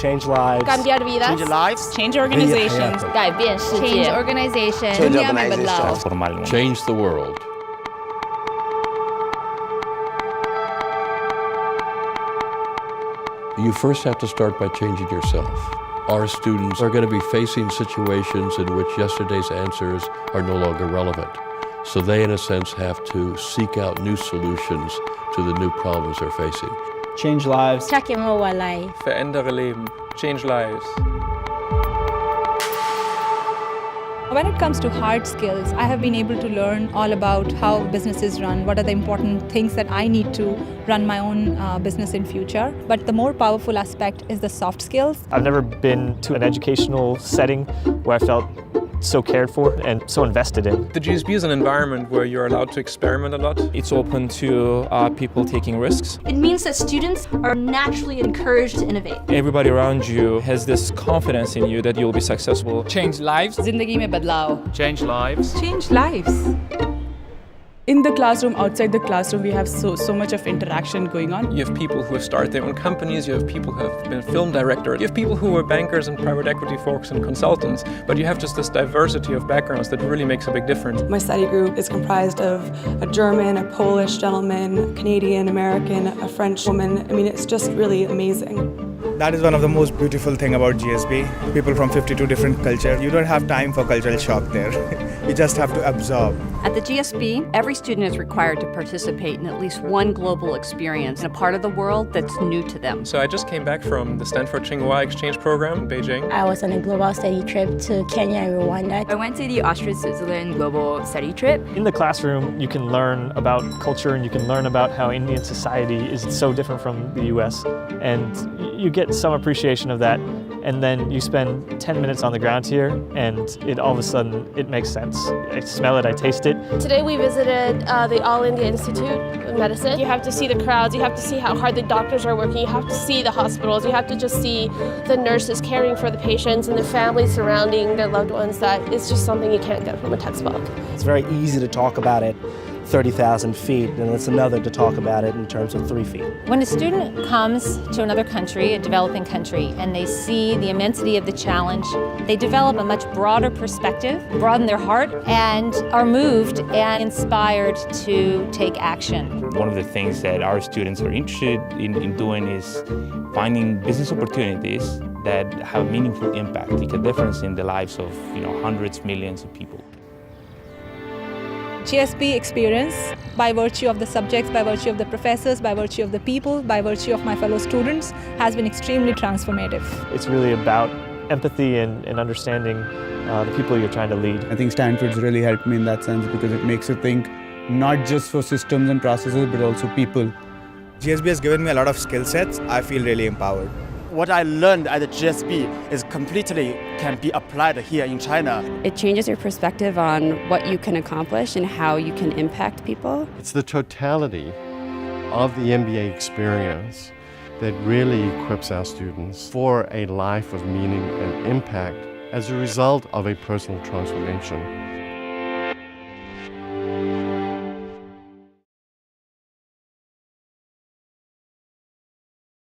change lives, cambiar vidas, change lives, change organizations, 改变世界 change organizations, दुनिया में बदलाव, transformar el mundo. Change the world. You first have to start by changing yourself. Our students are going to be facing situations in which yesterday's answers are no longer relevant. So they, in a sense, have to seek out new solutions to the new problems they're facing. change lives. Verändere Leben. Change lives. When it comes to hard skills, I have been able to learn all about how businesses run, what are the important things that I need to run my own business in future. But the more powerful aspect is the soft skills. I've never been to an educational setting where I felt so cared for and so invested in. The GSB is an environment where you're allowed to experiment a lot. It's open to people taking risks. It means that students are naturally encouraged to innovate. Everybody around you has this confidence in you that you'll be successful. change lives, जिंदगी में बदलाव, Change lives. change lives. In the classroom, outside the classroom, we have so much of interaction going on. You have people who have started their own companies, you have people who have been film directors, you have people who are bankers and private equity folks and consultants, but you have just this diversity of backgrounds that really makes a big difference. My study group is comprised of a German, a Polish gentleman, a Canadian, American, a French woman. I mean, it's just really amazing. That is one of the most beautiful thing about GSB. People from 52 different cultures. You don't have time for cultural shock there. You just have to absorb. At the GSB, every student is required to participate in at least one global experience in a part of the world that's new to them. So I just came back from the Stanford Tsinghua exchange program in Beijing. I was on a global study trip to Kenya and Rwanda. I went to the Austria-Switzerland global study trip. In the classroom, you can learn about culture and you can learn about how Indian society is so different from the US. And you get some appreciation of that. And then you spend 10 minutes on the ground here and all of a sudden it makes sense. I smell it, I taste it. Today we visited the All India Institute of Medicine. You have to see the crowds, you have to see how hard the doctors are working, you have to see the hospitals, you have to just see the nurses caring for the patients and the families surrounding their loved ones. That is just something you can't get from a textbook. It's very easy to talk about it 30,000 feet, and it's another to talk about it in terms of 3 feet. When a student comes to another country, a developing country, and they see the immensity of the challenge, they develop a much broader perspective, broaden their heart, and are moved and inspired to take action. One of the things that our students are interested in doing is finding business opportunities that have meaningful impact, make a difference in the lives of hundreds, millions of people. GSB experience, by virtue of the subjects, by virtue of the professors, by virtue of the people, by virtue of my fellow students, has been extremely transformative. It's really about empathy and understanding the people you're trying to lead. I think Stanford's really helped me in that sense because it makes you think not just for systems and processes, but also people. GSB has given me a lot of skill sets. I feel really empowered. What I learned at the GSB is completely can be applied here in China. It changes your perspective on what you can accomplish and how you can impact people. It's the totality of the MBA experience that really equips our students for a life of meaning and impact as a result of a personal transformation.